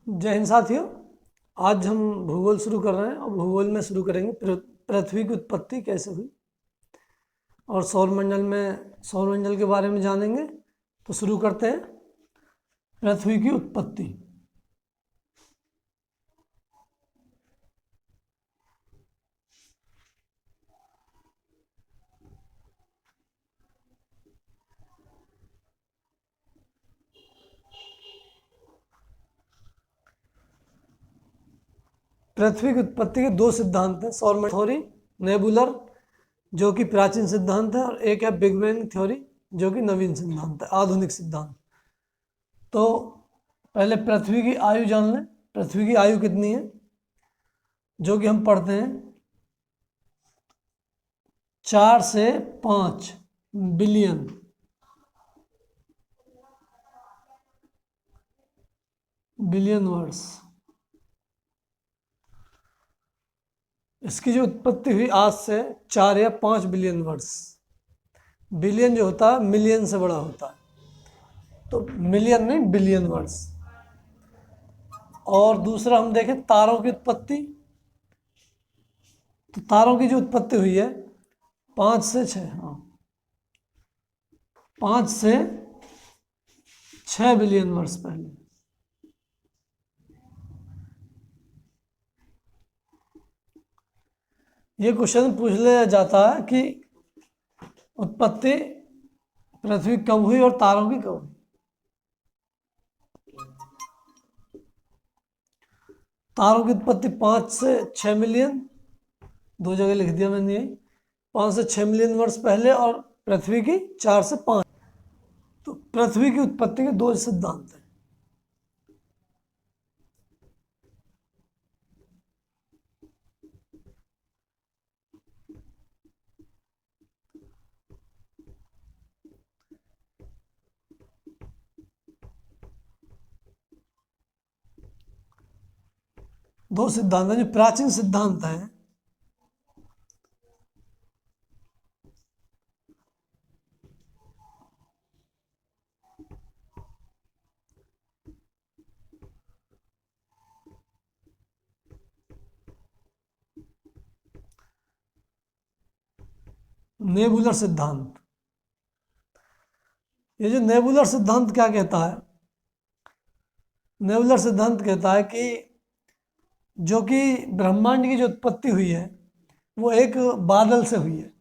जय हिंद साथियों। आज हम भूगोल शुरू कर रहे हैं और भूगोल में शुरू करेंगे पृथ्वी की उत्पत्ति कैसे हुई और सौरमंडल के बारे में जानेंगे। तो शुरू करते हैं। पृथ्वी की उत्पत्ति। पृथ्वी की उत्पत्ति के दो सिद्धांत हैं, सौरमंडल थ्योरी, नेबुलर जो कि प्राचीन सिद्धांत है, और एक है बिग बैंग थ्योरी जो कि नवीन सिद्धांत है, आधुनिक सिद्धांत। तो पहले पृथ्वी की आयु जान लें। पृथ्वी की आयु कितनी है, जो कि हम पढ़ते हैं 4 से 5 बिलियन वर्ष। इसकी जो उत्पत्ति हुई आज से 4 या 5 बिलियन वर्ष। बिलियन जो होता है मिलियन से बड़ा होता है, तो मिलियन नहीं बिलियन वर्ष। और दूसरा हम देखें तारों की उत्पत्ति। तो तारों की जो उत्पत्ति हुई है 5 से 6, हाँ 5 से 6 बिलियन वर्ष पहले। ये क्वेश्चन पूछ लिया जाता है कि उत्पत्ति पृथ्वी कब हुई और तारों की कब हुई। तारों की उत्पत्ति 5 से 6 मिलियन, दो जगह लिख दिया मैंने, 5 से 6 मिलियन वर्ष पहले, और पृथ्वी की 4 से 5। तो पृथ्वी की उत्पत्ति के दो सिद्धांत हैं। दो सिद्धांत हैं जो प्राचीन सिद्धांत हैं। नेबुलर सिद्धांत। ये जो नेबुलर सिद्धांत क्या कहता है, नेबुलर सिद्धांत कहता है कि जो कि ब्रह्मांड की जो उत्पत्ति हुई है वो एक बादल से हुई है।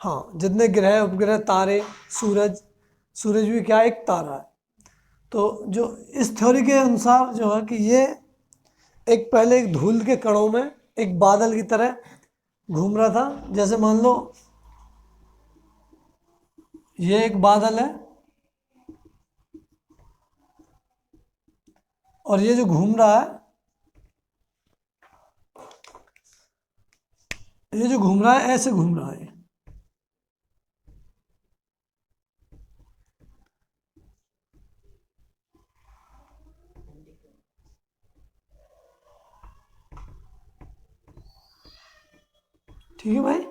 हाँ, जितने ग्रह उपग्रह तारे, सूरज भी क्या एक तारा है। तो जो इस थ्योरी के अनुसार जो है कि ये एक पहले एक धूल के कणों में एक बादल की तरह घूम रहा था। जैसे मान लो ये एक बादल है और ये जो घूम रहा है, ये जो घूम रहा है ऐसे घूम रहा है। ठीक है भाई,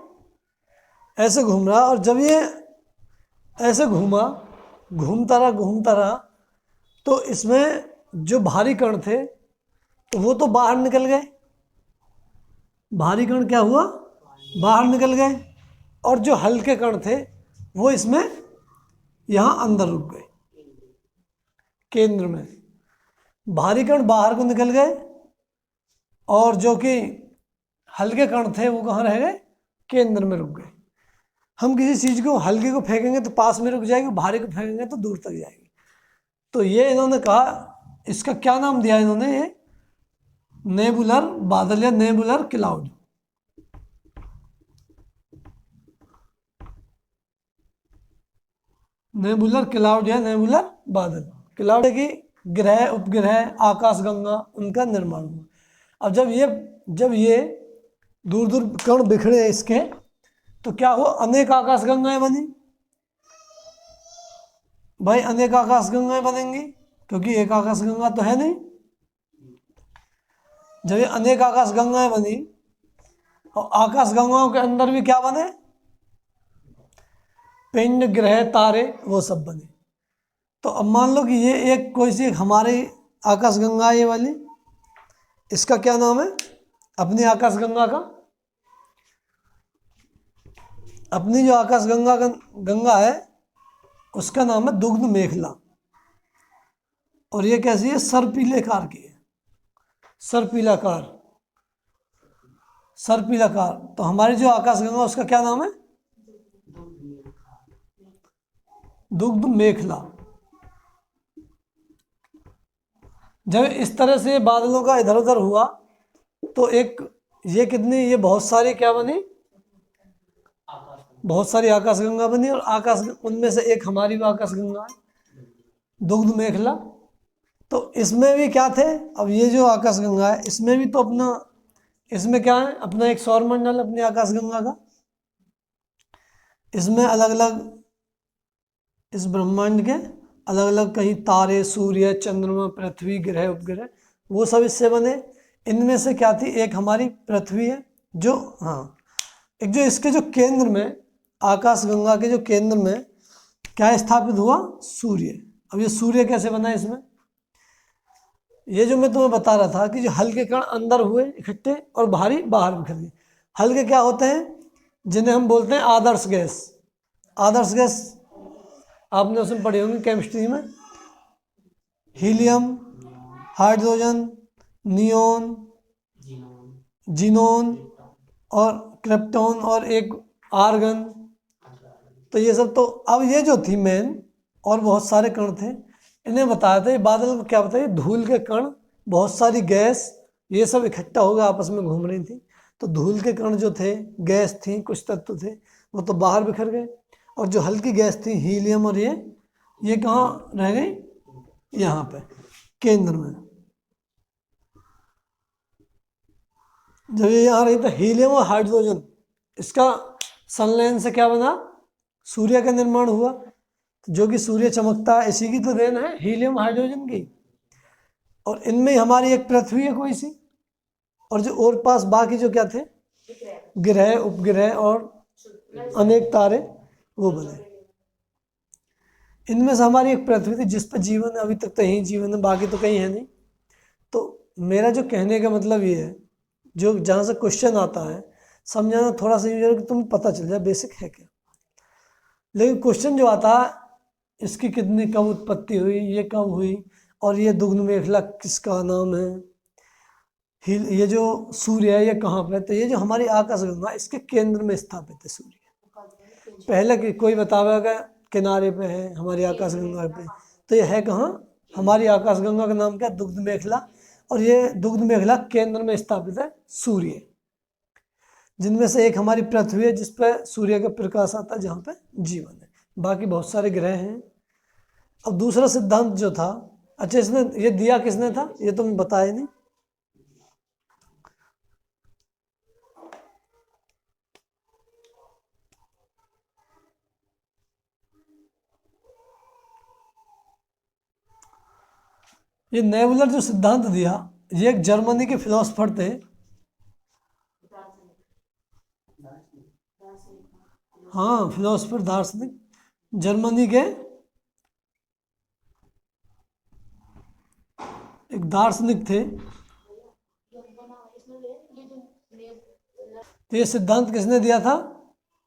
ऐसे घूम रहा, और जब ये ऐसे घूमता रहा, तो इसमें जो भारी कण थे तो वो तो बाहर निकल गए। भारी कण क्या हुआ, बाहर निकल गए, और जो हल्के कण थे वो इसमें यहाँ अंदर रुक गए केंद्र में। भारी कण बाहर को निकल गए और जो कि हल्के कण थे वो कहाँ रह गए, केंद्र में रुक गए। हम किसी चीज को हल्के को फेंकेंगे तो पास में रुक जाएगी, भारी को फेंकेंगे तो दूर तक जाएगी। तो ये इन्होंने कहा, इसका क्या नाम दिया इन्होंने, ये नेबुलर बादल या नेबुलर क्लाउड। नेबुलर क्लाउड या नेबुलर बादल। क्लाउड की ग्रह उपग्रह आकाशगंगा उनका निर्माण हुआ। अब जब ये दूर दूर कण बिखरे इसके, तो क्या हुआ, अनेक आकाशगंगाएं बनी। भाई अनेक आकाशगंगाएं बनेंगी क्योंकि एक आकाशगंगा तो है नहीं। जब ये अनेक आकाशगंगाएं बनी और आकाशगंगाओं के अंदर भी क्या बने, पिंड ग्रह तारे वो सब बने। तो अब मान लो कि ये एक कोई सी हमारी आकाशगंगा ये वाली, इसका क्या नाम है? अपनी आकाशगंगा का, अपनी जो आकाशगंगा गंगा है उसका नाम है दुग्ध मेखला। और ये कैसी है? सर्पिलाकार की है, सर्पिलाकार, सर्पिलाकार। तो हमारी जो आकाशगंगा उसका क्या नाम है? दुग्ध मेखला। जब इस तरह से बादलों का इधर उधर हुआ तो एक ये कितनी, ये बहुत सारी क्या बनी? बहुत सारी आकाशगंगा बनी। और आकाश उनमें से एक हमारी भी आकाशगंगा है, दुग्ध मेखला। तो इसमें भी क्या थे? अब ये जो आकाशगंगा है इसमें भी तो अपना, इसमें क्या है? अपना एक सौरमंडल अपनी आकाशगंगा का। इसमें अलग अलग, इस ब्रह्मांड के अलग अलग कहीं तारे, सूर्य, चंद्रमा, पृथ्वी, ग्रह, उपग्रह, वो सब इससे बने। इनमें से क्या थी? एक हमारी पृथ्वी है जो, हाँ, एक जो इसके जो केंद्र में, आकाशगंगा के जो केंद्र में क्या स्थापित हुआ? सूर्य। अब ये सूर्य कैसे बना? इसमें ये जो मैं तुम्हें बता रहा था कि जो हल्के कण अंदर हुए इकट्ठे और भारी बाहर बिखर गए। हल्के क्या होते हैं? जिन्हें हम बोलते हैं आदर्श गैस। आदर्श गैस आपने उसमें पढ़ी होंगी केमिस्ट्री में, हीलियम, हाइड्रोजन, नियोन, जीनोन और क्रिप्टॉन और एक आर्गन। तो ये सब, तो अब ये जो थी मेन, और बहुत सारे कण थे, इन्हें बताया था। ये बादल को क्या बताया? धूल के कण, बहुत सारी गैस, ये सब इकट्ठा हो गए आपस में घूम रही थी। तो धूल के कण जो थे, गैस थी, कुछ तत्व थे, वो तो बाहर बिखर गए। और जो हल्की गैस थी हीलियम और ये कहाँ रह गई? यहाँ पे केंद्र में। जब ये यहाँ रही तो हीलियम और हाइड्रोजन, इसका संलयन से क्या बना? सूर्य का निर्माण हुआ। जो कि सूर्य चमकता है इसी की तो देन है, हीलियम हाइड्रोजन की। और इनमें हमारी एक पृथ्वी है कोई सी, और जो और पास बाकी जो क्या थे? ग्रह, उपग्रह और अनेक तारे, वो बने। इनमें से हमारी एक पृथ्वी थी जिस पर जीवन है, अभी तक तो यही जीवन है, बाकी तो कहीं है नहीं। तो मेरा जो कहने का मतलब ये है, जो जहाँ से क्वेश्चन आता है समझाना थोड़ा सा यूजर कि तुम्हें पता चल जाए बेसिक है क्या। लेकिन क्वेश्चन जो आता है, इसकी कितनी, कब उत्पत्ति हुई, ये कब हुई, और ये दुग्ध मेखला किसका नाम है, ये जो सूर्य है ये कहाँ पर है? तो ये जो हमारी आकाशगंगा, इसके केंद्र में स्थापित है सूर्य। पहले कि कोई बतावेगा किनारे पे है हमारी आकाशगंगा पे, तो ये है कहाँ? हमारी आकाशगंगा का नाम क्या? दुग्ध मेखला। और ये दुग्ध मेखला केंद्र में स्थापित है सूर्य, जिनमें से एक हमारी पृथ्वी है जिस पर सूर्य का प्रकाश आता है, जहाँ पे जीवन है। बाकी बहुत सारे ग्रह हैं। अब दूसरा सिद्धांत जो था, अच्छा इसने ये दिया किसने था? ये तो मैं बताया नहीं। ये नेबुलर जो सिद्धांत दिया, ये एक जर्मनी के फिलोसफर थे। हाँ, फिलोसफर, दार्शनिक, जर्मनी के एक दार्शनिक थे। तो ये सिद्धांत किसने दिया था?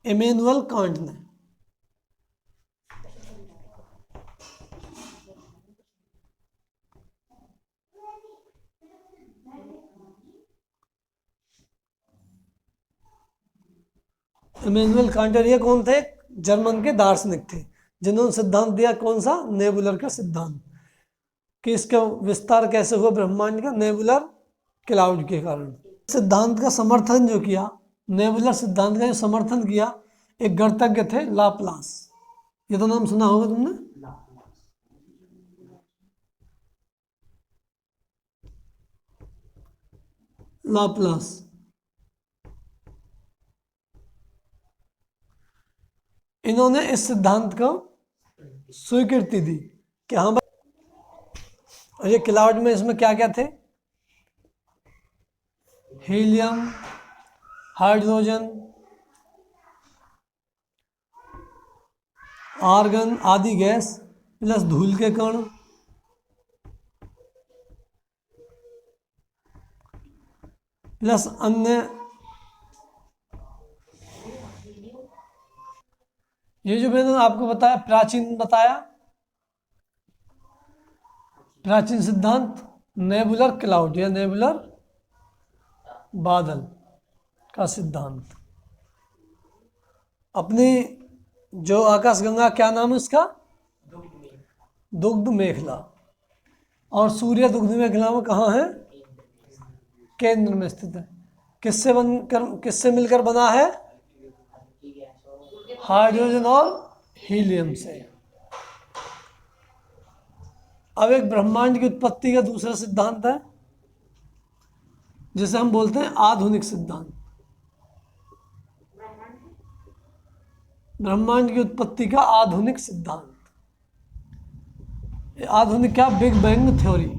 इमैनुअल कांट ने। इमैनुअल कांट, ये कौन थे? जर्मन के दार्शनिक थे, जिन्होंने सिद्धांत दिया कौन सा? नेबुलर का सिद्धांत, कि इसका विस्तार कैसे हुआ ब्रह्मांड का? नेबुलर क्लाउड के कारण। सिद्धांत का समर्थन जो किया, नेबुलर सिद्धांत का जो समर्थन किया, एक गणितज्ञ थे लाप्लास। ये तो नाम सुना होगा तुमने। लाप्लास, इन्होंने इस सिद्धांत को स्वीकृति दी कि हाँ भाई, और ये क्लाउड में इसमें क्या क्या थे? हीलियम, हाइड्रोजन, आर्गन आदि गैस, प्लस धूल के कण, प्लस अन्य, ये जो मैंने आपको बताया प्राचीन बताया, प्राचीन सिद्धांत नेबुलर क्लाउड या नेबुलर बादल का सिद्धांत। अपनी जो आकाशगंगा क्या नाम है उसका? दुग्ध मेखला। और सूर्य दुग्ध मेखला में कहाँ है? केंद्र में स्थित है। किससे मिलकर बना है? हाइड्रोजन और हीलियम से। अब एक ब्रह्मांड की उत्पत्ति का दूसरा सिद्धांत है जिसे हम बोलते हैं आधुनिक सिद्धांत। ब्रह्मांड की उत्पत्ति का आधुनिक सिद्धांत। आधुनिक क्या? Big bang theory.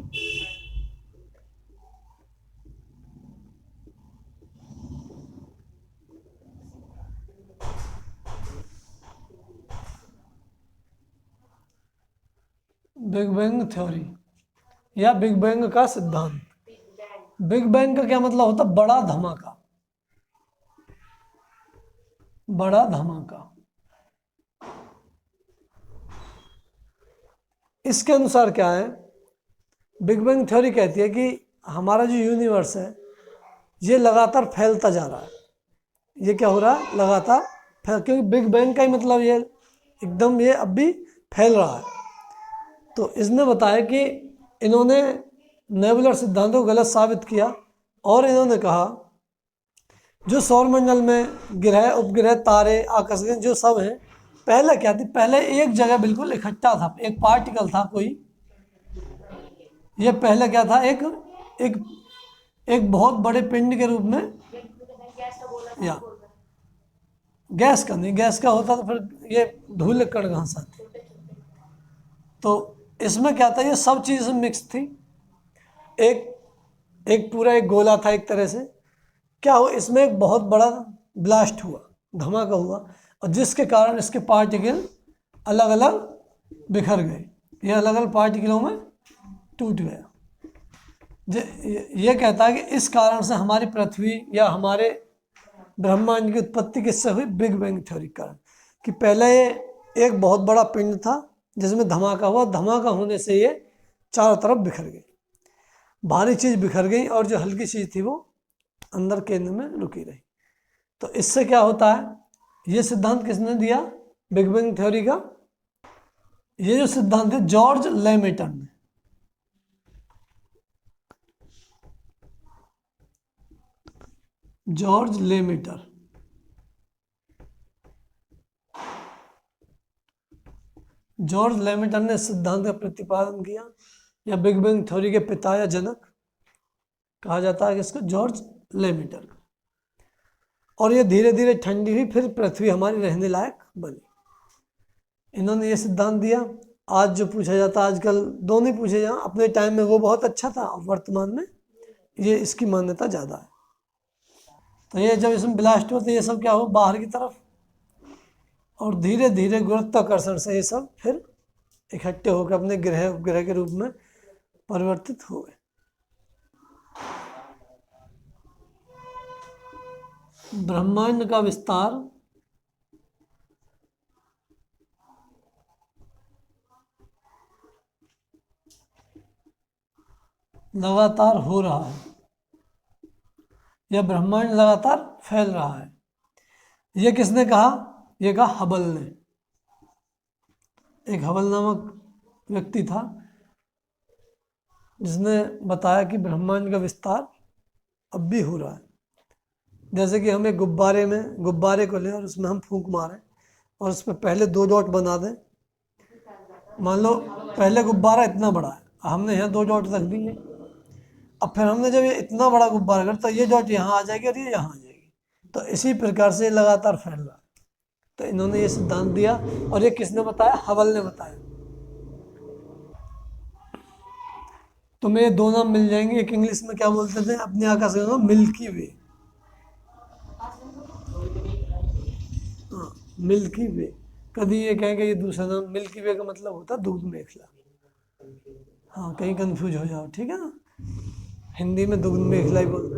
Big bang theory या बिग बैंग का सिद्धांत। बिग बैंग का क्या मतलब होता? बड़ा धमाका। बड़ा धमाका। इसके अनुसार क्या है? बिग बैंग थ्योरी कहती है कि हमारा जो यूनिवर्स है ये लगातार फैलता जा रहा है। ये क्या हो रहा है? लगातार क्योंकि बिग बैंग का ही मतलब ये एकदम ये अब भी फैल रहा है। तो इसने बताया कि इन्होंने नेबुलर सिद्धांत को गलत साबित किया और इन्होंने कहा जो सौरमंडल में ग्रह, उपग्रह, तारे, आकाशगंगा जो सब हैं, पहले क्या थी? पहले एक जगह बिल्कुल इकट्ठा था, एक पार्टिकल था कोई। ये पहले क्या था? एक बहुत बड़े पिंड के रूप में, या गैस का नहीं, गैस का होता तो फिर ये धूल कण कहाँ से आती। तो इसमें क्या था? ये सब चीज़ें मिक्स थी। एक पूरा एक गोला था एक तरह से। क्या हो? इसमें एक बहुत बड़ा ब्लास्ट हुआ, धमाका हुआ, और जिसके कारण इसके पार्टिकल अलग अलग बिखर गए। ये अलग अलग पार्टिकलों में टूट गया। ये कहता है कि इस कारण से हमारी पृथ्वी या हमारे ब्रह्मांड की उत्पत्ति किससे हुई? बिग बैंग थ्योरी के कारण। कि पहले ये एक बहुत बड़ा पिंड था जिसमें धमाका हुआ, धमाका होने से ये चारों तरफ बिखर गई, भारी चीज़ बिखर गई और जो हल्की चीज़ थी वो अंदर केंद्र में रुकी रही। तो इससे क्या होता है? ये सिद्धांत किसने दिया? बिग बैंग थ्योरी का ये जो सिद्धांत है जॉर्ज लेमेटर ने। जॉर्ज लेमेटर। जॉर्ज लेमेटर ने सिद्धांत का प्रतिपादन किया, या बिग बैंग थ्योरी के पिता या जनक कहा जाता है किसको? जॉर्ज लेमेटर। और ये धीरे धीरे ठंडी हुई, फिर पृथ्वी हमारी रहने लायक बनी। इन्होंने ये सिद्धांत दिया। आज जो पूछा जाता है, आजकल दोनों ही पूछे जाए, अपने टाइम में वो बहुत अच्छा था, और वर्तमान में ये इसकी मान्यता ज़्यादा है। तो ये जब इसमें ब्लास्ट हुआ तो ये सब क्या हो? बाहर की तरफ, और धीरे धीरे गुरुत्वाकर्षण से ये सब फिर इकट्ठे होकर अपने ग्रह, उपग्रह के रूप में परिवर्तित हो गए। ब्रह्मांड का विस्तार लगातार हो रहा है, यह ब्रह्मांड लगातार फैल रहा है। यह किसने कहा? यह कहा हबल ने। एक हबल नामक व्यक्ति था जिसने बताया कि ब्रह्मांड का विस्तार अब भी हो रहा है। जैसे कि हम एक गुब्बारे को लें और उसमें हम फूंक मारें और उसमें पहले 2 डॉट बना दें। मान लो पहले गुब्बारा इतना बड़ा है, हमने यहाँ 2 डॉट रख दिए। अब फिर हमने जब ये इतना बड़ा गुब्बारा कर तो ये डॉट यहाँ आ जाएगी और ये यहाँ आ जाएगी। तो इसी प्रकार से लगातार फैल रहा है। तो इन्होंने ये सिद्धांत दिया, और ये किसने बताया? हबल ने बताया। तुम्हें ये 2 नाम मिल जाएंगे। एक इंग्लिश में क्या बोलते थे अपने आकाशगंगा? मिल्की वे। हाँ, मिल्की वे। कभी ये कहेंगे ये दूसरा नाम मिल्की वे का मतलब होता है दुग्ध मेखला। हाँ, कहीं कंफ्यूज हो जाओ, ठीक है ना? हिंदी में दुग्ध मेखला ही बोलते